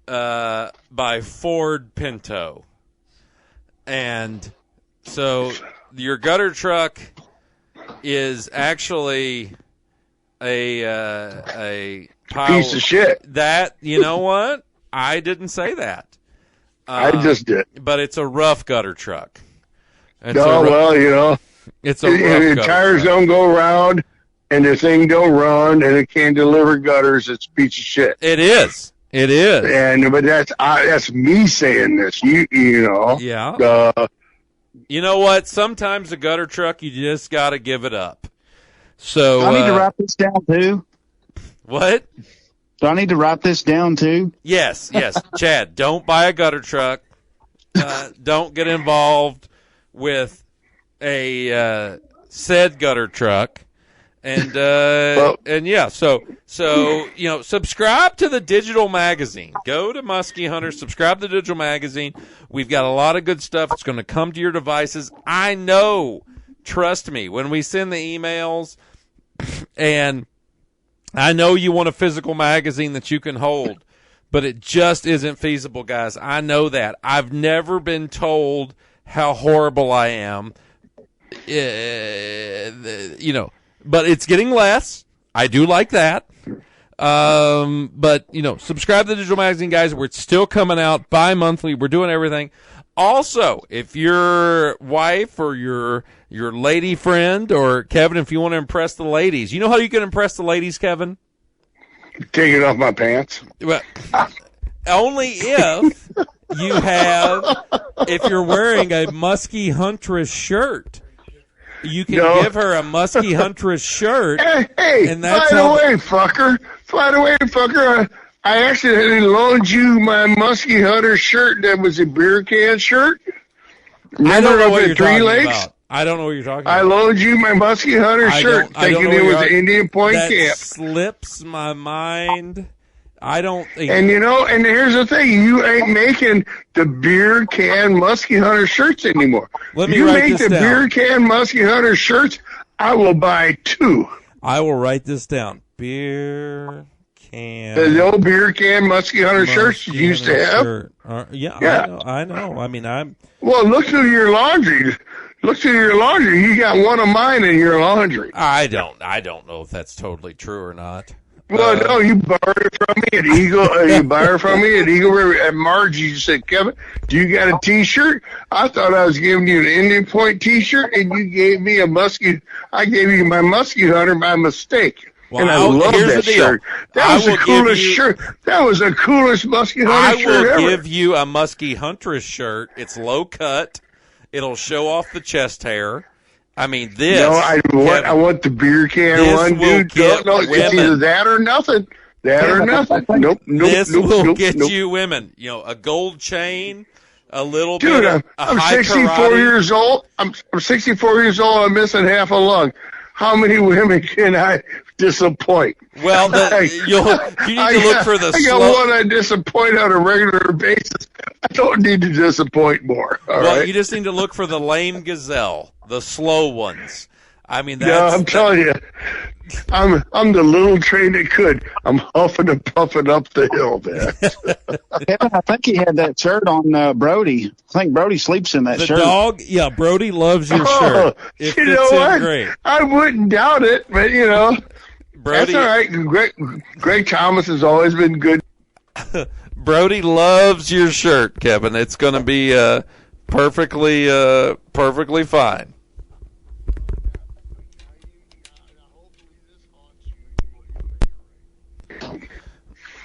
by Ford Pinto. And so your gutter truck is actually a pile piece of shit. That, you know what? I didn't say that. I just did. But it's a rough gutter truck. It's well, it's a rough the tires truck. Don't go round and the thing don't run and it can't deliver gutters. It's a piece of shit. It is. But that's me saying this. You know. Yeah. You know what? Sometimes a gutter truck, you just got to give it up. So I need to write this down too. What? Do I need to write this down too? Yes. Chad, don't buy a gutter truck. Don't get involved with a said gutter truck. And yeah, so subscribe to the digital magazine. Go to Muskie Hunter, subscribe to the digital magazine. We've got a lot of good stuff. It's going to come to your devices. I know, trust me, when we send the emails, and I know you want a physical magazine that you can hold, but it just isn't feasible, guys. I know that. I've never been told how horrible I am. But it's getting less. I do like that. But, subscribe to the digital magazine, guys. We're still coming out bi-monthly. We're doing everything. Also, if your wife or your lady friend, or Kevin, if you want to impress the ladies, you know how you can impress the ladies, Kevin? Take it off my pants. Well, only if you're wearing a Muskie Huntress shirt. You can give her a Muskie Huntress shirt. Hey, and that's fly away, fucker. I accidentally loaned you my Muskie Hunter shirt that was a beer can shirt. I don't know what you're talking about. I don't know what you're talking about. I loaned you my Muskie Hunter shirt thinking it was an Indian Point camp. That slips my mind. I don't think. And and here's the thing, you ain't making the beer can Muskie Hunter shirts anymore. Let me write this down. You make the beer can Muskie Hunter shirts, I will buy 2. I will write this down. Beer can. The old beer can Muskie Hunter shirts you used to have. Yeah. I know. I mean, Well, look through your laundry. You got one of mine in your laundry. I don't know if that's totally true or not. Well, no, you borrowed it from me at Eagle. You borrowed it from me at Eagle River at Margie. You said, Kevin, do you got a T-shirt? I thought I was giving you an Indian Point T-shirt, and you gave me a Muskie. I gave you my Muskie Hunter by mistake. Well, and I love that shirt. That was the coolest shirt. That was the coolest Muskie Hunter shirt ever. I will give you a Muskie Huntress shirt. It's low cut. It'll show off the chest hair. I mean, this. No, I want the beer can one, dude. No, it's either that or nothing. That or nothing. Nope. This will get nope. you women. You know, a gold chain, a little dude, bit. I'm 64 years old. I'm 64 years old. I'm missing half a lung. How many women can I disappoint? Well, you need to look for the. I got one I disappoint on a regular basis. I don't need to disappoint more. All right? You just need to look for the lame gazelle, the slow ones. I mean, I'm telling you, I'm the little train that could. I'm huffing and puffing up the hill, man. Kevin, I think he had that shirt on Brody. I think Brody sleeps in that shirt. The dog, yeah, Brody loves your shirt. It fits in great. I wouldn't doubt it, but Brody, that's all right. Greg Thomas has always been good. Brody loves your shirt, Kevin. It's going to be perfectly fine.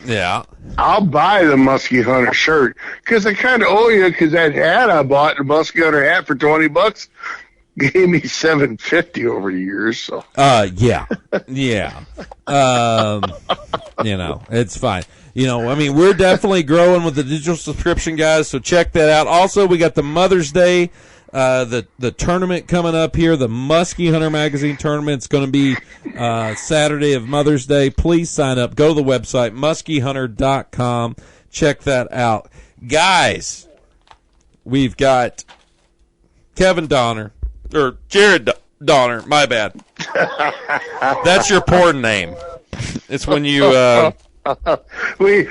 Yeah. I'll buy the Muskie Hunter shirt because I kind of owe you because that hat I bought, the Muskie Hunter hat for $20, gave me $750 over the years. So. Yeah. It's fine. I mean, we're definitely growing with the digital subscription, guys. So check that out. Also, we got the Mother's Day. The tournament coming up here, the Muskie Hunter Magazine tournament. It's going to be Saturday of Mother's Day. Please sign up. Go to the website, muskiehunter.com. Check that out. Guys, we've got Kevin Donner, or Jared Donner, my bad. That's your porn name. It's when you... Wait,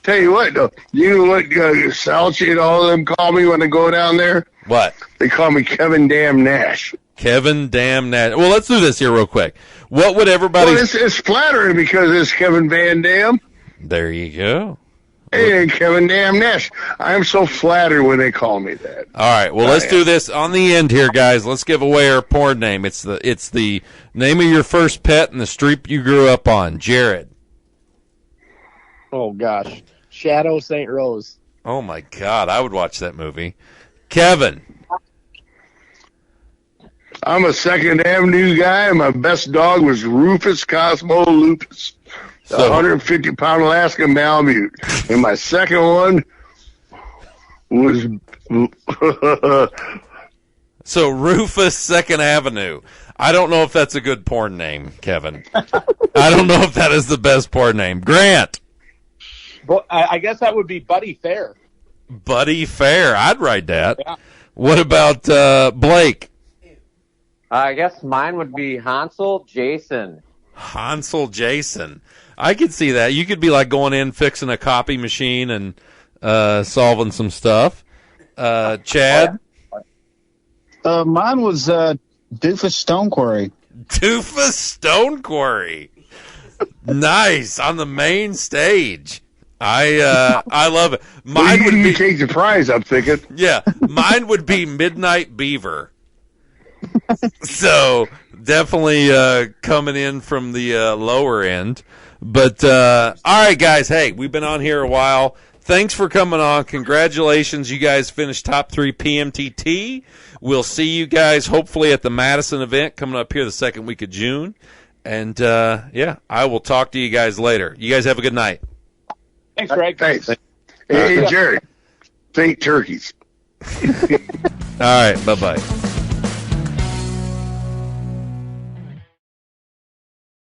tell you what, though. You know what Salchi and all of them call me when I go down there? What? They call me Kevin Damn Nash. Kevin Damn Nash. Well, let's do this here real quick. What would everybody... Well, it's flattering because it's Kevin Van Dam. There you go. Hey, Kevin Damn Nash. I'm so flattered when they call me that. All right, well, let's do this on the end here, guys. Let's give away our porn name. It's the name of your first pet and the street you grew up on. Jared. Oh, gosh. Shadow St. Rose. Oh, my God. I would watch that movie. Kevin. I'm a Second Avenue guy, and my best dog was Rufus Cosmo Lupus, the 150-pound Alaskan Malamute. And my second one was... So, Rufus Second Avenue. I don't know if that's a good porn name, Kevin. I don't know if that is the best porn name. Grant. Well, I guess that would be Buddy Fair. Buddy Fair. I'd write that. Yeah. What about Blake? I guess mine would be Hansel Jason. Hansel Jason. I could see that. You could be like going in, fixing a copy machine and solving some stuff. Chad? Mine was Doofus Stone Quarry. Doofus Stone Quarry. Nice. On the main stage. I love it. Mine would be take the prize, I'm thinking. Yeah, mine would be Midnight Beaver. So definitely coming in from the lower end. But all right, guys. Hey, we've been on here a while. Thanks for coming on. Congratulations, you guys finished top 3 PMTT. We'll see you guys hopefully at the Madison event coming up here the second week of June. And I will talk to you guys later. You guys have a good night. Thanks, Greg. Thanks. Hey, Jared. Think turkeys. All right. Bye-bye.